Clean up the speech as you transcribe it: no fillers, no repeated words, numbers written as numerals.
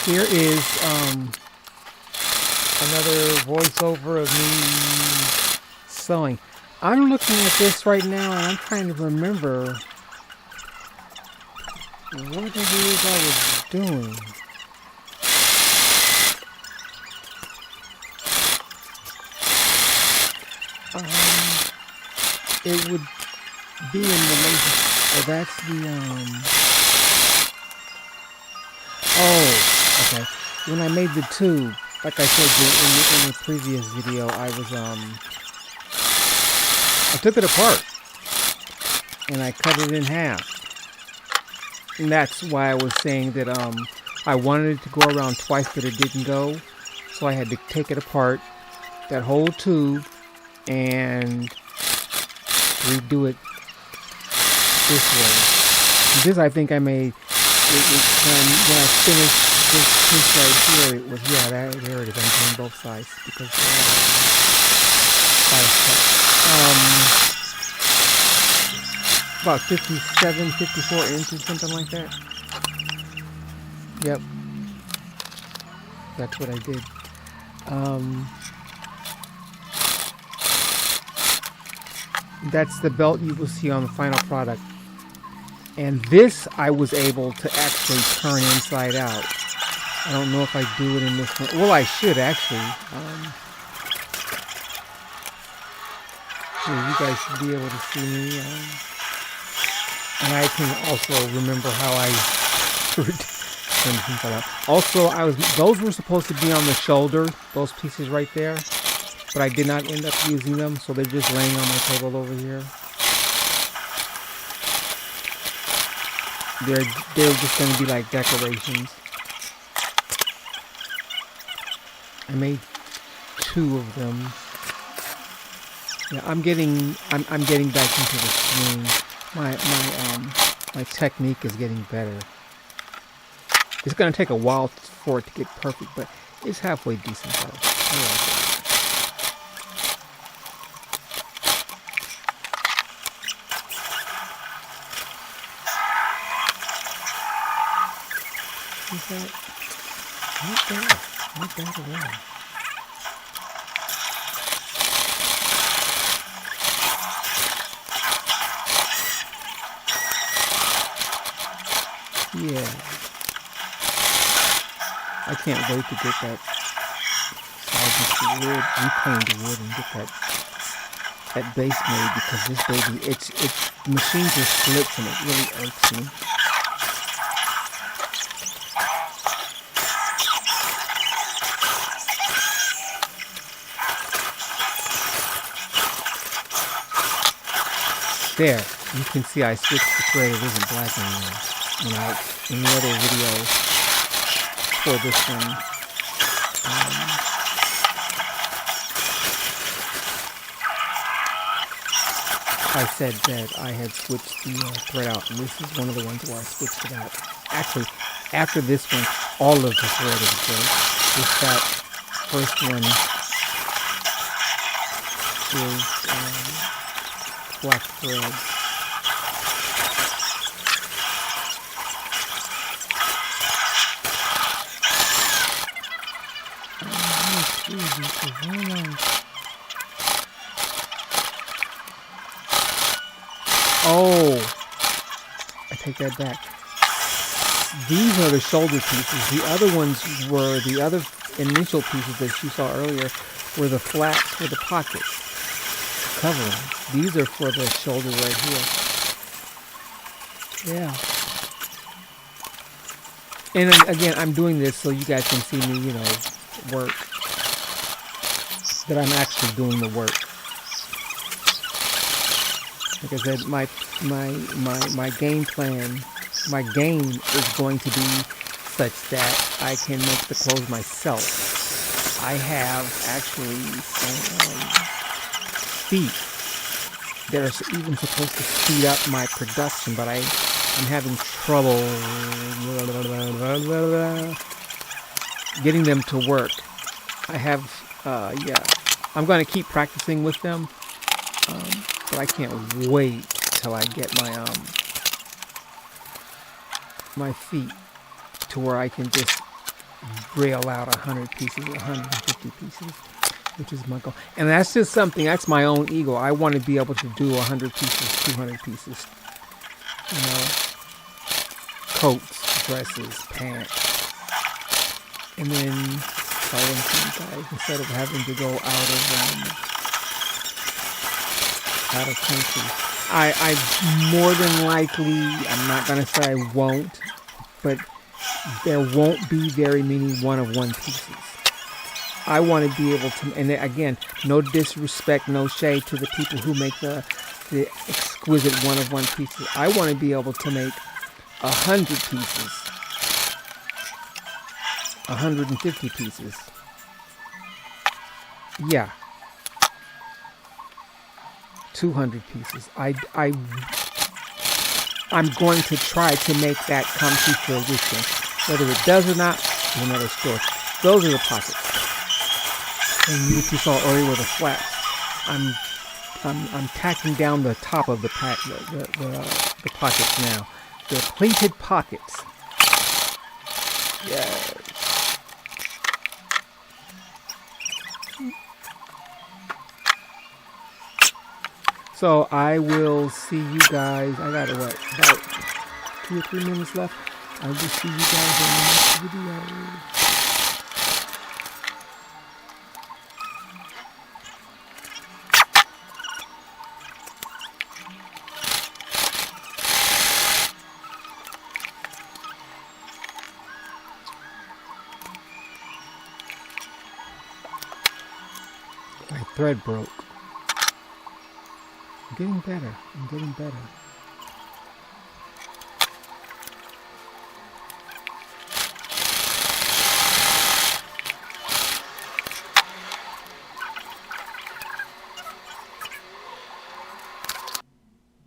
Here is another voiceover of me sewing. I'm looking at this right now and I'm trying to remember what it is I was doing. It would be in relation. Oh, that's the Oh, okay. When I made the tube, like I said in the previous video, I took it apart and I cut it in half. And that's why I was saying that I wanted it to go around twice, but it didn't go. So I had to take it apart, that whole tube, and redo it this way. This I think I made when I finished this piece right here. It was there it is. I'm doing both sides because about 57, 54 inches, something like that. Yep, that's what I did. That's the belt you will see on the final product. And this I was able to actually turn inside out. I don't know if I do it in this one. Well, I should actually. You guys should be able to see me. And I can also remember how I turned inside out. Also, those were supposed to be on the shoulder, those pieces right there. But I did not end up using them, so they're just laying on my table over here. They're just going to be like decorations. I made 2 of them. Yeah, I'm getting back into the swing. My technique is getting better. It's going to take a while for it to get perfect, but it's halfway decent though. I like it. Is that not bad? Not bad at all. Yeah. I can't wait to get that wood, reclaim the wood, and get that base made, because this baby, the machine just slips and it really irks me. There, you can see I switched the thread. It isn't black anymore. In the other video for this one, I said that I had switched the thread out, and this is one of the ones where I switched it out. Actually, after this one, all of the thread is good. Just that first one is black thread. Oh, I take that back. These are the shoulder pieces. The other ones were the other initial pieces that you saw earlier were the flaps for the pockets. Covering. These are for the shoulder right here. Yeah. And again, I'm doing this so you guys can see me, work. That I'm actually doing the work. Like I said, my game plan, my game is going to be such that I can make the clothes myself. I have actually feet that are even supposed to speed up my production, but I'm having trouble getting them to work. I have, I'm going to keep practicing with them, but I can't wait till I get my feet to where I can just rail out 100 pieces, 150 pieces, which is my goal. And that's just something, that's my own ego. I want to be able to do 100 pieces, 200 pieces. You know, coats, dresses, pants. And then tell them to you guys, instead of having to go out of country. I more than likely, I'm not going to say I won't, but there won't be very many one-of-one pieces. I want to be able to, and again, no disrespect, no shade to the people who make the exquisite one-of-one pieces. I want to be able to make 100 pieces, 150 pieces. Yeah. 200 pieces. I'm going to try to make that come to fruition. Whether it does or not is another story. Those are the pockets. And what you saw earlier with the flaps, I'm tacking down the top of the pockets now. They're pleated pockets. Yes. So I will see you guys. I got about 2 or 3 minutes left. I will see you guys in the next video. My thread broke. I'm getting better.